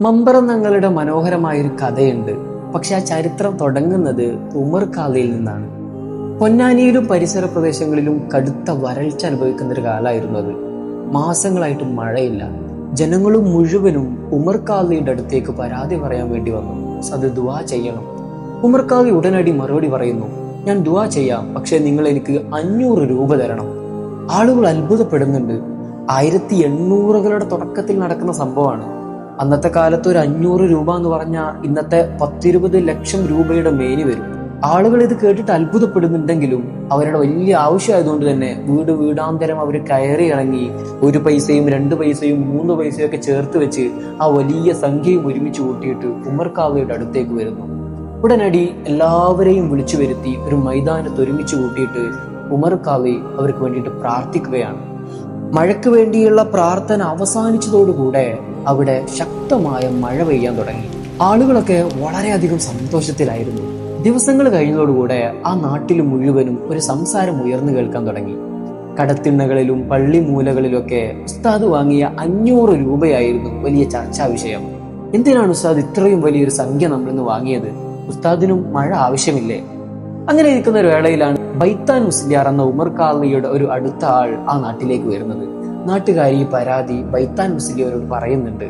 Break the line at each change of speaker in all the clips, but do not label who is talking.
മമ്പറം തങ്ങളുടെ മനോഹരമായൊരു കഥയുണ്ട്. പക്ഷെ ആ ചരിത്രം തുടങ്ങുന്നത് ഉമർ ഖാദിയിൽ നിന്നാണ്. പൊന്നാനിയിലും പരിസര പ്രദേശങ്ങളിലും കടുത്ത വരൾച്ച അനുഭവിക്കുന്ന ഒരു കാലമായിരുന്നു അത്. മാസങ്ങളായിട്ട് മഴയില്ല. ജനങ്ങളും മുഴുവനും ഉമർ ഖാദിയുടെ അടുത്തേക്ക് പരാതി പറയാൻ വേണ്ടി വന്നു. അത് ദുആ ചെയ്യണം. ഉമർ ഖാദി ഉടനടി മറുപടി പറയുന്നു, ഞാൻ ദുആ ചെയ്യാം, പക്ഷെ നിങ്ങൾ എനിക്ക് 500 രൂപ തരണം. ആളുകൾ അത്ഭുതപ്പെടുന്നുണ്ട്. 1800കളുടെ തുടക്കത്തിൽ നടക്കുന്ന സംഭവമാണ്. അന്നത്തെ കാലത്ത് ഒരു 500 രൂപ എന്ന് പറഞ്ഞാൽ ഇന്നത്തെ 10-20 ലക്ഷം രൂപയുടെ മേനി വരും. ആളുകൾ ഇത് കേട്ടിട്ട് അത്ഭുതപ്പെടുന്നുണ്ടെങ്കിലും അവരുടെ വലിയ ആവശ്യമായതുകൊണ്ട് തന്നെ വീട് വീടാന്തരം അവർ കയറി ഇറങ്ങി 1 പൈസയും 2 പൈസയും 3 പൈസയും ഒക്കെ ചേർത്ത് വെച്ച് ആ വലിയ സംഖ്യയും ഒരുമിച്ച് കൂട്ടിയിട്ട് ഉമർ ഖാദിയുടെ അടുത്തേക്ക് വരുന്നു. ഉടനടി എല്ലാവരെയും വിളിച്ചു വരുത്തി ഒരു മൈതാനത്ത് ഒരുമിച്ച് കൂട്ടിയിട്ട് ഉമർ ഖാദി അവർക്ക് വേണ്ടിയിട്ട് പ്രാർത്ഥിക്കുകയാണ്. മഴയ്ക്ക് വേണ്ടിയുള്ള പ്രാർത്ഥന അവസാനിച്ചതോടുകൂടെ അവിടെ ശക്തമായ മഴ പെയ്യാൻ തുടങ്ങി. ആളുകളൊക്കെ വളരെയധികം സന്തോഷത്തിലായിരുന്നു. ദിവസങ്ങൾ കഴിഞ്ഞതോടുകൂടെ ആ നാട്ടിൽ മുഴുവനും ഒരു സംസാരം ഉയർന്നു കേൾക്കാൻ തുടങ്ങി. കടത്തിണ്ണകളിലും പള്ളിമൂലകളിലൊക്കെ ഉസ്താദ് വാങ്ങിയ 500 രൂപയായിരുന്നു വലിയ ചർച്ചാ വിഷയം. എന്തിനാണ് ഉസ്താദ് ഇത്രയും വലിയൊരു സംഖ്യ നമ്മളിന്ന് വാങ്ങിയത്? ഉസ്താദിനും മഴ ആവശ്യമില്ലേ? അങ്ങനെ ഇരിക്കുന്ന ഒരു വേളയിലാണ് ബൈത്താൻ മുസ്ലിയാർ എന്ന ഉമർ ഖാദിയുടെ ഒരു അടുത്ത ആൾ ആ നാട്ടിലേക്ക് വരുന്നത്. നാട്ടുകാർ ഈ പരാതി ബൈത്താൻ മുസ്ലിയാരോട് പറയുന്നുണ്ട്.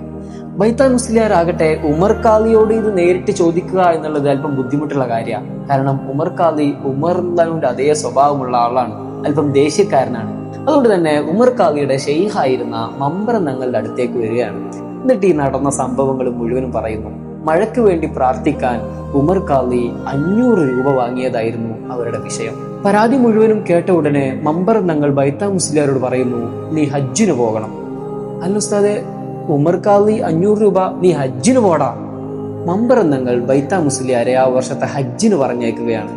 ബൈത്താൻ മുസ്ലിയാർ ആകട്ടെ ഉമർ ഖാദിയോട് ഇത് നേരിട്ട് ചോദിക്കുക എന്നുള്ളത് അല്പം ബുദ്ധിമുട്ടുള്ള കാര്യമാണ്. കാരണം ഉമർ ഖാദി ഉമറിന്റെ അതേ സ്വഭാവമുള്ള ആളാണ്, അല്പം ദേഷ്യക്കാരനാണ്. അതുകൊണ്ട് തന്നെ ഉമർ ഖാദിയുടെ ഷെയ്ഖായിരുന്ന മമ്പറം തങ്ങളുടെ അടുത്തേക്ക് വരികയാണ്. എന്നിട്ട് ഈ നടന്ന സംഭവങ്ങൾ മുഴുവനും പറയുന്നു. മഴയ്ക്ക് വേണ്ടി പ്രാർത്ഥിക്കാൻ ഉമർ ഖാദി 500 രൂപ വാങ്ങിയതായിരുന്നു അവരുടെ വിഷയം. പരാതി മുഴുവനും കേട്ട ഉടനെ മമ്പറം തങ്ങൾ ബൈത്താൻ മുസ്ലിയാരോട് പറയുന്നു, നീ ഹജ്ജിന് പോകണം. അല്ല ഉസ്താദെ, ഉമർ ഖാദി 500 രൂപ, നീ ഹജ്ജിന് പോടാ. മമ്പറം തങ്ങൾ ബൈത്താൻ മുസ്ലിയാരെ ആ വർഷത്തെ ഹജ്ജിന് പറഞ്ഞേക്കുകയാണ്.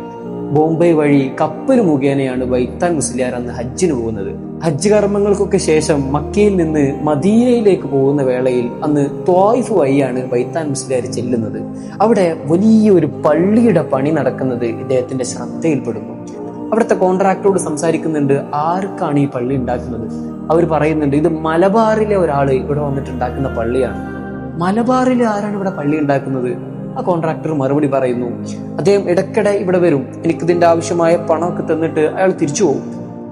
ബോംബെ വഴി കപ്പൽ മുഖേനയാണ് ബൈത്താൻ മുസ്ലിയാർ അന്ന് ഹജ്ജിന് പോകുന്നത്. ഹജ്ജ് കർമ്മങ്ങൾക്കൊക്കെ ശേഷം മക്കയിൽ നിന്ന് മദീനയിലേക്ക് പോകുന്ന വേളയിൽ അന്ന് ത്വായിഫ് വഴിയാണ് ബൈത്താൻ മുസ്ലിയാർ ചെല്ലുന്നത്. അവിടെ വലിയൊരു പള്ളിയുടെ പണി നടക്കുന്നത് ഇദ്ദേഹത്തിന്റെ ശ്രദ്ധയിൽപ്പെടുന്നു. അവിടുത്തെ കോൺട്രാക്ടറോട് സംസാരിക്കുന്നുണ്ട്, ആർക്കാണ് ഈ പള്ളി ഉണ്ടാക്കുന്നത്? അവർ പറയുന്നുണ്ട്, ഇത് മലബാറിലെ ഒരാള് ഇവിടെ വന്നിട്ട് ഉണ്ടാക്കുന്ന പള്ളിയാണ്. മലബാറിലെ ആരാണ് ഇവിടെ പള്ളി ഉണ്ടാക്കുന്നത്? ആ കോൺട്രാക്ടർ മറുപടി പറയുന്നു, അദ്ദേഹം ഇടയ്ക്കിടെ ഇവിടെ വരും, എനിക്കിതിന്റെ ആവശ്യമായ പണമൊക്കെ തന്നിട്ട് അയാൾ തിരിച്ചു പോകും.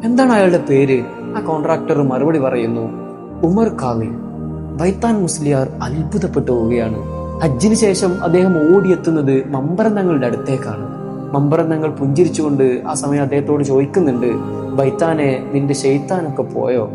എന്താണ് അയാളുടെ പേര്? ആ കോൺട്രാക്ടർ മറുപടി പറയുന്നു, ഉമർ ഖാദി. ബൈത്താൻ മുസ്ലിയാർ അത്ഭുതപ്പെട്ടു പോവുകയാണ്. ഹജ്ജിന് ശേഷം അദ്ദേഹം ഓടിയെത്തുന്നത് മമ്പറം തങ്ങളുടെ അടുത്തേക്കാണ്. മമ്പറം തങ്ങൾ പുഞ്ചിരിച്ചുകൊണ്ട് ആ സമയം അദ്ദേഹത്തോട് ചോദിക്കുന്നുണ്ട്, ബൈത്താനെ, നിന്റെ ശൈത്താനൊക്കെ പോയോ?